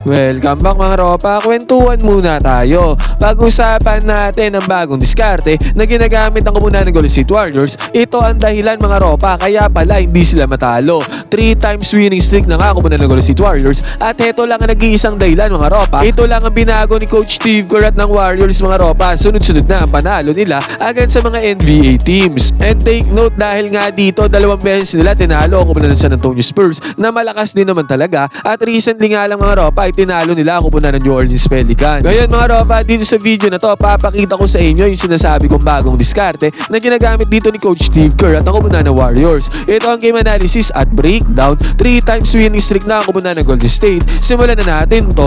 Welcome back mga ropa, kwentuhan muna tayo. Pag-usapan natin ang bagong diskarte na ginagamit ng komunidad ng Golden State Warriors. Ito ang dahilan mga ropa, kaya pala hindi sila matalo. 3 times winning streak na nga komunidad ng Golden State Warriors. At ito lang ang nag-iisang dahilan mga ropa. Ito lang ang binago ni Coach Steve Kerr at ng Warriors mga ropa. Sunod-sunod na ang panalo nila agad sa mga NBA teams. And take note dahil nga dito 2 beses nila tinalo ang komunidad ng San Antonio Spurs na malakas din naman talaga. At recently nga lang mga ropa ay tinalo nila ako muna ng New Orleans Pelicans. Ngayon mga ropa, dito sa video na to, papakita ko sa inyo yung sinasabi kong bagong diskarte na ginagamit dito ni Coach Steve Kerr at ako muna ng Warriors. Ito ang game analysis at breakdown. 3 times winning streak na ako muna ng Golden State. Simulan na natin to.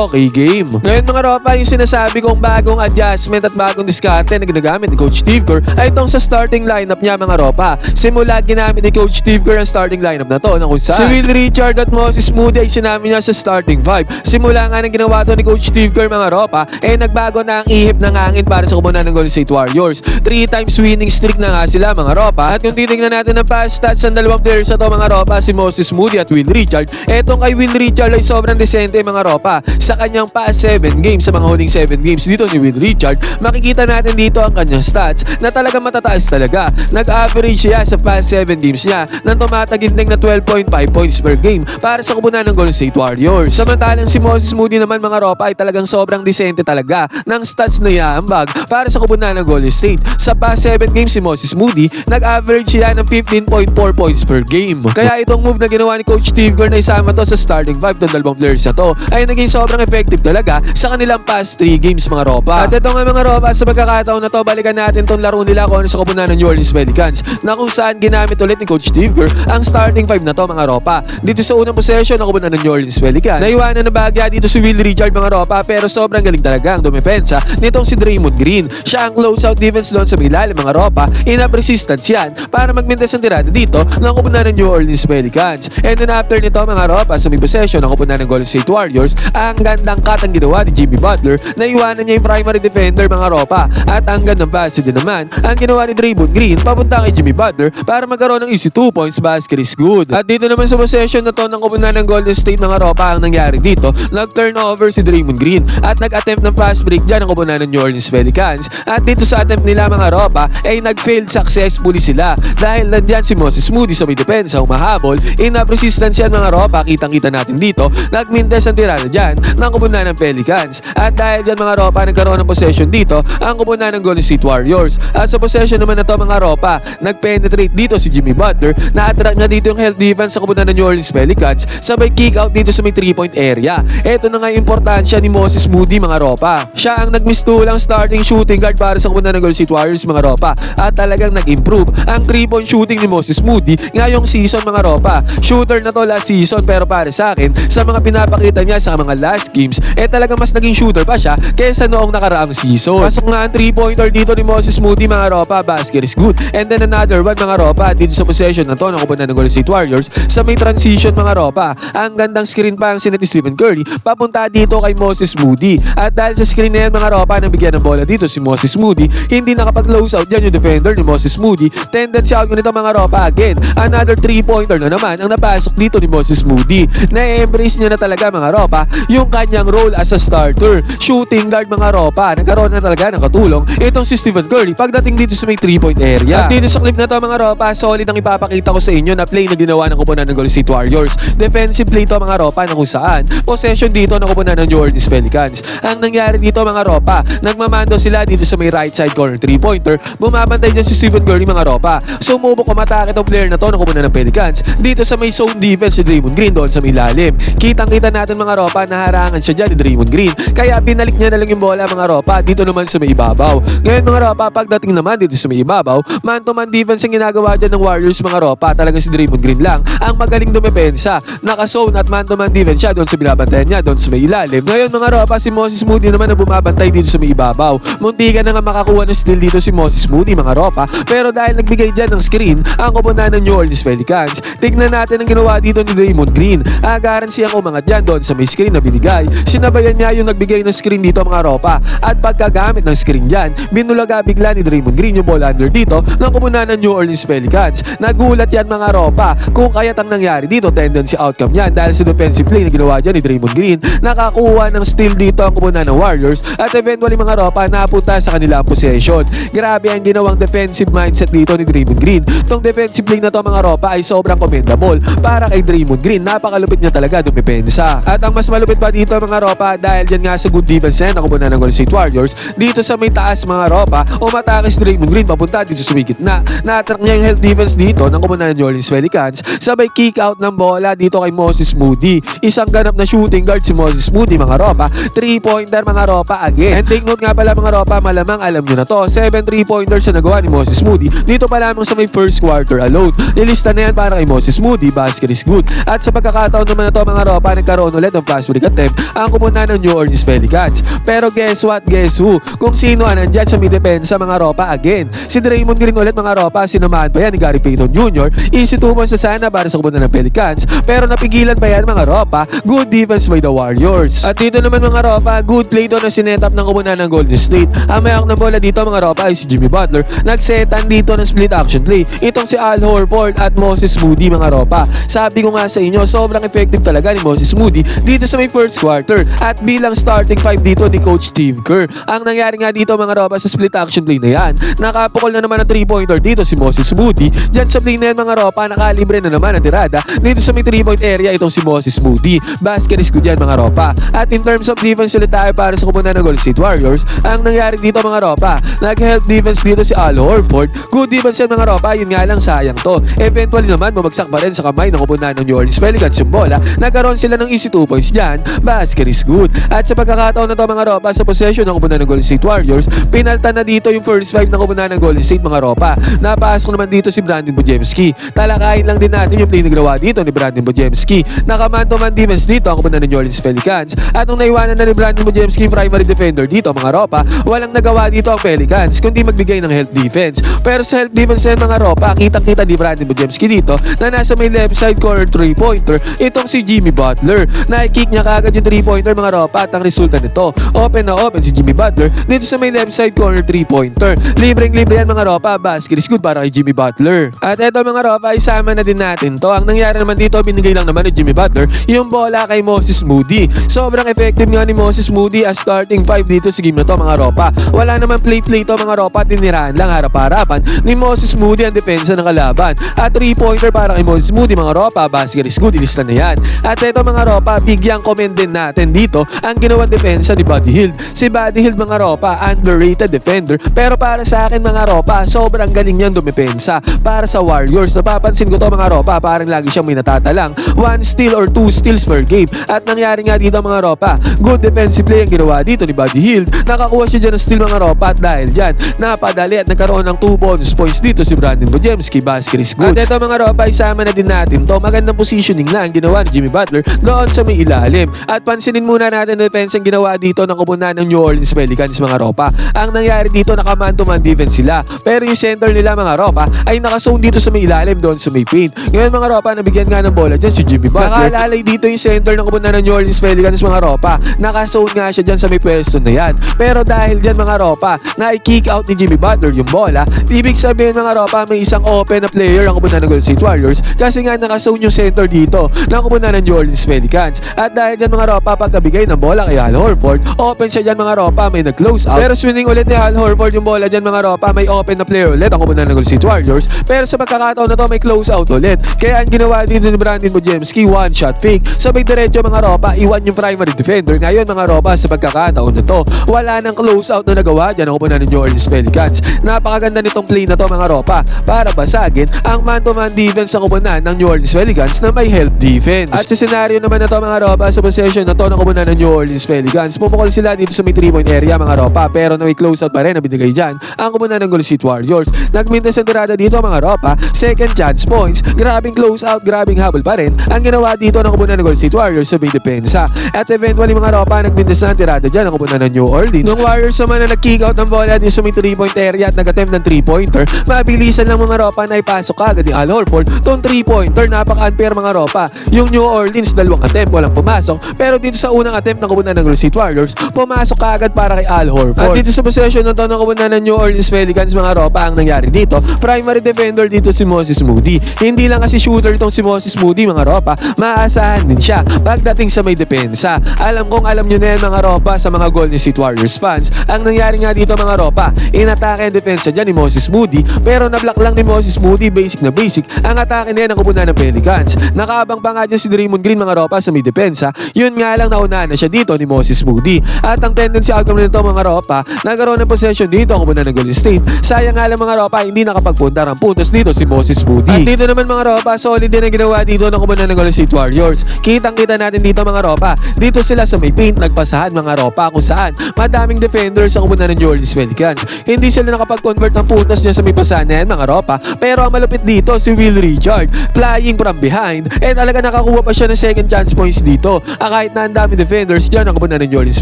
Okay game. Ngayon mga ropa, yung sinasabi kong bagong adjustment at bagong diskarte na ginagamit ni Coach Steve Kerr ay itong sa starting lineup niya mga ropa. Simula ginamit ni Coach Steve Kerr ang starting lineup na to na kung saan si Will Richard at Moses Moody ay sinami niya sa starting 5. Simula nga ng ginawa to ni Coach Steve Kerr mga ropa, nagbago na ang ihip ng hangin para sa komunidad ng Golden State Warriors. 3 times winning streak na nga sila mga ropa. At kung titingnan natin ang pass stats ng dalawang players na to mga ropa, si Moses Moody at Will Richard, etong kay Will Richard ay sobrang desente mga ropa. Sa kanyang past 7 games, sa mga huling 7 games dito ni Will Richard, makikita natin dito ang kanyang stats na talagang matataas talaga. Nag-average siya sa past 7 games niya ng tumataginting na 12.5 points per game para sa komunidad ng Golden State Warriors. Samantalang si Moses Moody naman mga ropa ay talagang sobrang decente talaga ng stats na iambag para sa komunidad ng Golden State. Sa past 7 games si Moses Moody, nag-average siya ng 15.4 points per game. Kaya itong move na ginawa ni Coach Steve Kerr na isama to sa starting 5 ng dalawang players na to ay naging sobrang effective talaga sa kanilang past 3 games mga ropa. At ito nga mga ropa, sa pagkakataon na to, balikan natin tong laro nila kung ano sa komunidad ng New Orleans Pelicans na kung saan ginamit ulit ni Coach Steve Kerr ang starting 5 na to mga ropa. Dito sa unang possession ng komunidad ng New Orleans Pelicans, naiwanan na bagya dito si Will Richard mga ropa, pero sobrang galing talaga ang dumepensa nitong si Draymond Green. Siya ang closeout defense doon sa ilalim mga ropa, enough resistance yan para magmintes ang tirada dito ng komunidad ng New Orleans Pelicans. And then after nito mga ropa, sa may possession ng komunidad ng Golden State Warriors, ang gandang cut ang ginawa ni Jimmy Butler na iwanan niya yung primary defender mga ropa. At ang gandang pass din naman ang ginawa ni Draymond Green papunta kay Jimmy Butler para magkaroon ng easy 2 points, basket is good. At dito naman sa possession na to ng komunidad ng Golden State mga ropa, ang nangyari dito, nag-turnover si Draymond Green at nag-attempt ng fast break dyan ang komunidad ng New Orleans Pelicans. At dito sa attempt nila mga ropa ay nag-failed successfully sila dahil nandyan si Moses Moody sa may depensa humahabol. Enough resistance yan mga ropa, kitang-kita natin dito, nagmintes ang tirada dyan ng komunidad ng Pelicans. At dahil dyan mga ropa, nagkaroon ng possession dito ang komunidad ng Golden State Warriors. At sa possession naman na to mga ropa, nag-penetrate dito si Jimmy Butler, na-attract na dito yung health defense sa komunidad ng New Orleans Pelicans, sabay kick out dito sa may 3-point area. Ito na nga yung importansya ni Moses Moody mga ropa. Siya ang nagmistulang starting shooting guard para sa komunidad ng Golden State Warriors mga ropa, at talagang nag-improve ang 3-point shooting ni Moses Moody ngayong season mga ropa. Shooter na to last season, pero para sa akin, sa mga pinapakita niya sa mga last games, talagang mas naging shooter pa siya kaysa noong nakaraang season. Pasok nga ang 3-pointer dito ni Moses Moody mga ropa, basket is good. And then another one mga ropa, dito sa possession na to ng komunidad ng Golden State Warriors, sa may transition mga ropa, ang gandang screen pa ang sinet ni Stephen Curry papunta dito kay Moses Moody. At dahil sa screen na yan mga ropa, nang bigyan ng bola dito si Moses Moody, hindi nakapag-close out dyan yung defender ni Moses Moody. Tendency out nito mga ropa. Again, another 3-pointer na naman ang napasok dito ni Moses Moody. Na-embrace niya na talaga mga ropa yung kanyang role as a starter, shooting guard mga ropa. Nagkaroon na talaga ng katulong itong si Stephen Curry pagdating dito sa may 3-point area. At dito sa clip na to mga ropa, solid ang ipapakita ko sa inyo na play na ginawa ng komunidad ng Golden State Warriors. Defensive play to mga ropa, na kung saan possession dito ng komunidad ng New Orleans Pelicans. Ang nangyari dito mga ropa, nagmamando sila dito sa may right side corner 3-pointer, bumabantay dyan si Stephen Curry mga ropa. Sumubok kumatake itong player na to ng komunidad ng Pelicans dito sa may zone defense si Draymond Green doon sa may ilalim. Kitang-kita natin mga ropa, naharangan siya dyan ni Draymond Green, kaya binalik niya na lang yung bola mga ropa dito naman sa may ibabaw. Ngayon mga ropa, pagdating naman dito sa may ibabaw, man-to-man defense ang ginagawa dyan ng Warriors mga ropa. Talagang si Draymond Green lang ang magaling dumepensa, naka-zone at man-to-man defense siya doon sa binabantayan niya doon sa may ilalim. Ngayon mga ropa, si Moses Moody naman ang bumabantay dito sa may ibabaw. Muntikan na nga makakuha ng steal dito si Moses Moody mga ropa, pero dahil nagbigay dyan ng screen ang komunidad ng New Orleans Pelicans, tignan natin ang ginawa dito ni Draymond Green. Agaran siyang umangat dyan doon sa may screen na binigay. Sinabayan niya yung nagbigay ng screen dito mga ropa, at pagkagamit ng screen dyan, binulaga bigla ni Draymond Green yung ball handler dito ng komunidad ng New Orleans Pelicans. Nagulat yan mga ropa kung kaya't ang nangyari dito, tendency outcome yan dahil sa defensive play na ginawa dyan ni Draymond Green. Nakakuha ng steal dito ang koponan ng Warriors at eventually mga ropa napunta sa kanila ang possession. Grabe ang ginawang defensive mindset dito ni Draymond Green. Tong defensive play na to mga ropa ay sobrang commendable para kay Draymond Green. Napakalupit niya talaga dumepensa. At ang mas malupit pa dito mga ropa dahil dyan nga sa good defense na koponan ng Golden State Warriors, dito sa may taas mga ropa umatake si Draymond Green papunta dito sa may gitna. Na-attract niya yung health defense dito ng koponan ng New Orleans Pelicans. Sabay kick out ng bola dito kay Moses Moody. Isang ganap na shooting guard si Moses Moody mga ropa. 3-pointer mga ropa again. And take note nga pala mga ropa, malamang alam nyo na to. 7 3-pointers na nagawa ni Moses Moody dito pa lamang sa may first quarter alone. Nilista na yan para kay Moses Moody. Basket is good. At sa pagkakataon naman na to mga ropa, nagkaroon ulit ng fast break attempt ang koponan ng New Orleans Pelicans. Pero guess what? Guess who? Kung sino ang nandyan sa may depensa mga ropa again. Si Draymond Green ulit mga ropa. Sinamahan pa yan ni Gary Payton Jr. Easy 2 points na sana para sa koponan ng Pelicans. Pero napigilan pa yan mga ropa. Good defense by the Warriors. At dito naman mga ropa, good play doon na sinetap ng koponan ng Golden State. Ang mayak ng bola dito mga ropa ay si Jimmy Butler. Nagsetan dito ng split action play. Itong si Al Horford at Moses Moody mga ropa. Sabi ko nga sa inyo, sobrang effective talaga ni Moses Moody dito sa may first quarter. At bilang starting 5 dito ni Coach Steve Kerr. Ang nangyari nga dito mga ropa sa split action play na yan, nakapukol na naman ang 3-pointer dito si Moses Moody. Diyan sa play na yan mga ropa, nakalibre na naman ang tirada dito sa may 3-point area itong si Moses Moody. Basket is good yan mga ropa. At in terms of defense ulit tayo para sa koponan ng Golden State Warriors, ang nangyari dito mga ropa, nag-help defense dito si Al Horford. Good defense yan mga ropa, yun nga lang sayang to. Eventually naman bumagsak pa rin sa kamay ng koponan ng New Orleans Pelicans yung bola. Nagkaroon sila ng easy 2 points dyan. Basket is good. At sa pagkakataon na to mga ropa, sa possession ng koponan ng Golden State Warriors, pinaltan na dito yung first 5 ng koponan ng Golden State mga ropa. Napasok naman dito si Brandon Bujemski. Talakayin lang din natin yung play na ginawa dito ni Brandon Bujemski. Nakaman-to-man defense dito ang koponan ng New Orleans Pelicans. At nung naiwanan na ni Brandon Bujemski primary defender dito mga ropa, walang nagawa dito ang Pelicans kundi magbigay ng help defense. Pero sa help defense na mga ropa, kitang-kita ni Brandon Bujemski dito na nasa may left side corner 3-pointer itong si Jimmy Butler. Na-kick niya kagad yung 3-pointer mga ropa at ang resulta nito, open na open si Jimmy Butler dito sa may left side corner 3-pointer. Libreng-libre yan mga ropa, basket is good para kay Jimmy Butler. At eto mga ropa, isama na din natin to. Ang nangyari naman dito, binigay lang naman ni Jimmy Butler yung bola kay Moses Moody. Sobrang effective nga ni Moses Moody as starting 5 dito sa game na to mga ropa. Wala naman play to mga ropa, tinirahan lang harap-harapan ni Moses Moody ang depensa ng kalaban. At 3-pointer para kay Moses Moody mga ropa, basket is good, ilista na yan. At eto mga ropa, bigyang comment din natin dito ang ginawang depensa ni Buddy Hield. Si Buddy Hield mga ropa, underrated defender, pero para sa akin mga ropa, sobrang galing niyang dumepensa para sa Warriors. Napapansin ko to mga ropa, parang lagi siyang may natatalang 1 steal or 2 steals per game. At nangyari nga dito mga ropa, good defensive play ang ginawa dito ni Buddy Hield. Nakakuha siya dyan ng steal mga ropa at dahil dyan, napadali at nagkaroon ng 2 bonus points dito si Brandon Bujemski. Basket is good. At ito mga ropa, isama na din natin to. Magandang positioning na ang ginawa ni Jimmy Butler doon sa may ilalim. At pansinin muna natin ang defense ang ginawa dito ng koponan ng New Orleans Pelicans mga ropa. Ang nangyari dito, nakaman-to-man defense sila. Pero yung center nila mga ropa ay nakasone dito sa may ilalim doon sa may paint. Ngayon mga ropa, nabigyan nga ng bola dyan si Jimmy Butler. Nakalalay dito yung center ng koponan ng New Orleans Pelicans mga ropa. Nakasone nga siya dyan sa may pwesto na yan. Pero dahil dyan mga ropa, na-kick out ni Jimmy Butler yung bola, ibig sabihin mga ropa, may isang open na player ang koponan ng Golden State Warriors kasi nga nakasone yung center dito ng koponan ng New Orleans Pelicans. At dahil dyan mga ropa, pagkabigay ng bola kay Al Horford, open siya dyan mga ropa, may nag-close out. Pero swinging ulit ni Al Horford yung bola dyan mga ropa, may open na player ulit ang koponan ng Golden State Warriors. Pero sa pagkakataon na to, may close out ulit. Kaya ang ginawa dito ni Brandon Bujemski, one shot fake. Sabay diretso mga ropa, iwan yung primary defender. Ngayon mga ropa, sa pagkakataon na to, wala nang close out na nagawa dyan ang koponan ng New Orleans Pelicans. Napakaganda nitong play na to mga ropa para basagin ang man-to-man defense sa koponan ng New Orleans Pelicans na may help defense. At sa senaryo naman na to mga ropa, sa possession na to ng koponan ng New Orleans Pelicans, pupukol sila dito sa may 3-point area mga ropa, pero na may close out pa rin na binigay dyan ang koponan ng Golden State Warriors. Nagmintas ang tirada dito mga ropa, second chance points, grabing close out, grabing habol pa rin ang ginawa dito ng koponan ng Golden State Warriors sa may depensa. At eventually mga ropa, nagmintas na ang tirada dyan ang koponan ng New Orleans. Nung Warriors naman na nag-kick out ng bola dito sa may 3-point area at nag-attempt ng 3-pointer, mabilisan lang mga ropa na ipasok agad ni Al Horford. Tong 3-pointer, napaka-unfair mga ropa. Yung New Orleans, dalawang attempt, walang pumasok. Pero dito sa unang attempt ng koponan ng Golden State Warriors, pumasok agad para kay Al Horford. At dito sa possession ng to ng koponan ng New Orleans Pelicans mga ropa, ang nangyari dito, primary defender dito si Moses Moody. Hindi lang kasi shooter itong si Moses Moody mga ropa, maaasahan din siya pagdating sa may depensa. Alam nyo na yan mga ropa sa mga Golden State Warriors fans. Ang nangyari nga dito mga ropa, inatake ang depensa dyan ni Moses Moody, pero nablock lang ni Moses Moody, basic na basic ang atake na yan ng kupunan ng Pelicans. Nakaabang pa nga dyan si Draymond Green mga ropa sa may depensa, yun nga lang naunahan na siya dito ni Moses Moody. At ang tendency outcome nito mga ropa, nagkaroon ng possession dito ang kupunan ng Golden State. Sayang nga lang mga ropa, hindi nakapagpunta ng puntos dito si Moses Moody. At dito naman mga ropa, solid din ang ginawa dito ng kupunan ng Golden State Warriors. Kitang-kita natin dito mga ropa, dito sila sa may paint nagpasahan mga ropa kung saan madaming defenders ang kupunan ng New Orleans Pelicans. Hindi sila nakapag-convert ng puntos niya sa may pasahan na yan mga ropa, pero ang malupit dito si Will Richard, flying from behind, talaga nakakuha pa siya ng second chance points dito. Kahit na ang daming defenders dyan ang kupunan ng New Orleans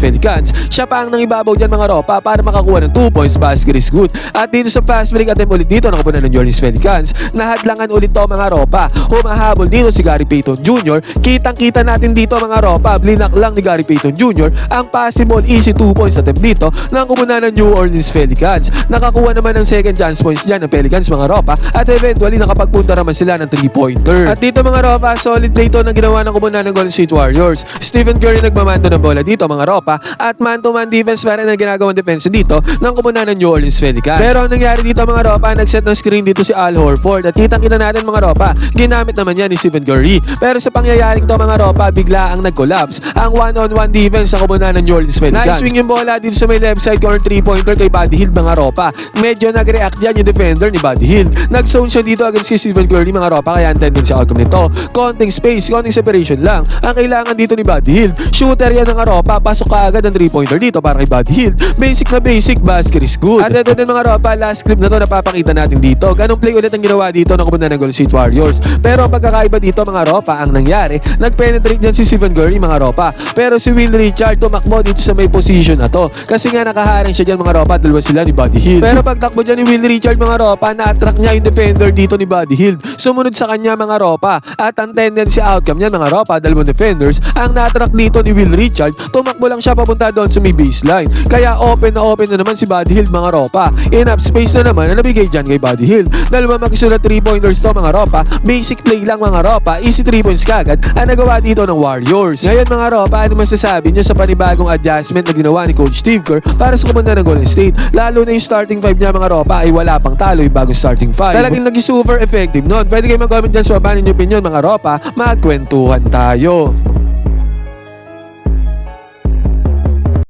Pelicans, siya pa ang nangibabaw dyan mga ropa para makakuha ng 2 points, basket is good. At dito sa fast break attempt ulit dito ng kupunan ng New Orleans Pelicans, nahadlangan ulit to mga ropa. Humahabol dito si Gary Payton Jr. Kitang-kita natin dito mga ropa, blinak lang ni Gary Payton Jr. ang possible easy 2 points attempt dito ng kupunan ng New Orleans Pelicans. Nakakuha naman ng second chance points dyan ng Pelicans mga ropa, at eventually nakapagpunta naman sila ng 3-pointer. At dito mga ropa, solid play to na ginawa ng kupunan ng Golden State Warriors. Stephen Curry nagmamando ng bola dito mga ropa, at man-to-man defense pa rin ang ginagawang defense dito ng kupunan ng New Orleans Pelicans. Pero ang nangyari dito mga ropa, nag-set ng screen dito si Al Horford, at kitang-kita natin mga ropa, ginamit naman yan ni Stephen Curry. Pero sa pangyayaring to mga ropa, bigla ang nag-collapse ang one-on-one defense sa kupunan ng New Orleans Pelicans. Nice swing yung bola dito sa may left side corner 3-pointer kay Buddy Hield mga ropa. Medyo nag-react dyan yung defender ni Buddy Hield. Nag-zone siya dito against si Stephen Curry mga ropa, kaya ang tendency outcome nito, konting space, konting separation lang ang kailangan dito ni Buddy Hield. Shooter yan mga ropa, pasok ka agad ang 3-pointer dito para kay Buddy Hield. Basic na basic, basket is good. At ito din mga ropa, last clip na to napapakita natin dito. Ganong play ulit ang ginawa dito ng kupunan ng Golden State Warriors. Pero ang pagkakaiba dito mga ropa, ang nangyari, nag-penetrate dyan si Stephen Curry mga ropa. Pero si Will Richard tumakbo dito sa may position na to. Kasi nga nakaharang siya dyan mga ropa, dalawa sila ni Buddy Hield. Pero pagtakbo dyan ni Will Richard mga ropa, na-attract niya yung defender dito ni Buddy Hield. Sumunod sa kanya mga ropa. At ang tendency outcome niya mga ropa, dalawang defenders, ang na-attract dito ni Will Richard, tumakbo lang siya papunta doon sa may baseline. Kaya open na naman si Buddy Hield mga ropa. Enough space na naman na nabigay dyan kay Buddy Hield. Dalawa magsulat 3-pointers to mga ropa. Basic play lang mga ropa. Easy 3 points kagad ang nagawa dito ng Warriors. Ngayon mga ropa, ano masasabi nyo sa panibagong adjustment na ginawa ni Coach Steve Kerr para sa kupunan ng Golden State? Lalo na yung starting 5 niya mga ropa ay wala pang talo yung bagong starting 5. Talagang naging super effective nun. Pwede kayo mag-comment dyan sa baba ninyo opinion mga ropa. Magkwentuhan tayo.